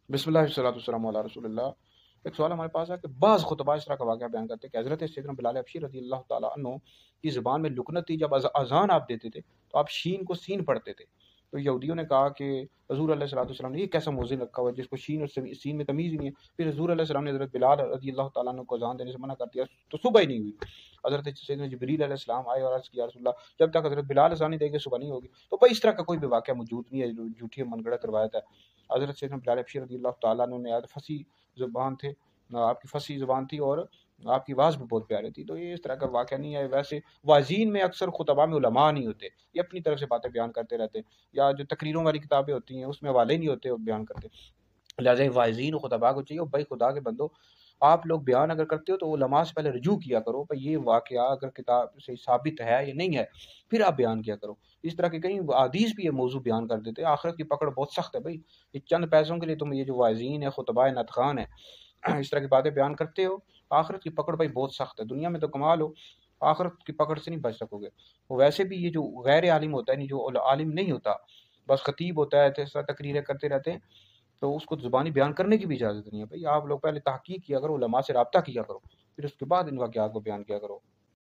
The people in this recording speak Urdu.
بسم اللہ والصلاۃ والسلام علی رسول اللہ۔ ایک سوال ہمارے پاس ہے کہ بعض خطباء اس طرح کا واقعہ بیان کرتے ہیں کہ حضرت سیدنا بلال حبشی رضی اللہ تعالیٰ عنہ کی زبان میں لکنت تھی، جب اذان آپ دیتے تھے تو آپ شین کو سین پڑھتے تھے۔ تو یہودیوں نے کہا کہ حضور علیہ الصلوۃ والسلام نے یہ کیسا موزن رکھا ہوا ہے جس کو شین اور سین میں تمیز ہی نہیں ہے۔ پھر حضور علیہ السلام نے حضرت بلال رضی اللہ تعالیٰ عنہ کو اذان دینے سے منع کر دیا تو صبح ہی نہیں ہوئی۔ حضرت سیدنا جبریل علیہ السلام آئے اور عرض کیا رسول اللہ، جب تک حضرت بلال اذان نہیں دے گے صبح نہیں ہوگی۔ تو بھائی اس طرح کا کوئی بھی واقعہ موجود نہیں ہے، جو جھوٹی من گڑت روایت ہے۔ حضرت سیدنا بلال حبشی رضی اللہ تعالیٰ عنہ نے فصیح زبان تھے، آپ کی فصیح زبان تھی اور آپ کی آواز بھی بہت پیاری تھی۔ تو یہ اس طرح کا واقعہ نہیں ہے۔ ویسے واعظین میں اکثر خطباء میں علماء نہیں ہوتے، یہ اپنی طرف سے باتیں بیان کرتے رہتے ہیں، یا جو تقریروں والی کتابیں ہوتی ہیں اس میں حوالے نہیں ہوتے وہ بیان کرتے۔ لہٰذا واعظین و خطباء کو چاہیے بھائی خدا کے بندو، آپ لوگ بیان اگر کرتے ہو تو علماء سے پہلے رجوع کیا کرو، بھائی یہ واقعہ اگر کتاب سے ثابت ہے یا نہیں ہے پھر آپ بیان کیا کرو۔ اس طرح کے کئی حدیث بھی یہ موضوع بیان کر دیتے ہیں۔ آخرت کی پکڑ بہت سخت ہے بھائی، یہ چند پیسوں کے لیے تم یہ جو واعظین ہے، خطباء نطقان ہے، اس طرح کی باتیں بیان کرتے ہو، آخرت کی پکڑ بھائی بہت سخت ہے۔ دنیا میں تو کمال ہو، آخرت کی پکڑ سے نہیں بچ سکو گے۔ ویسے بھی یہ جو غیر عالم ہوتا ہے، نہیں جو عالم نہیں ہوتا، بس خطیب ہوتا ہے، اس طرح تقریریں کرتے رہتے ہیں، تو اس کو زبانی بیان کرنے کی بھی اجازت نہیں ہے۔ بھائی آپ لوگ پہلے تحقیق کیا کرو، علماء سے رابطہ کیا کرو، پھر اس کے بعد ان واقعات کو بیان کیا کرو۔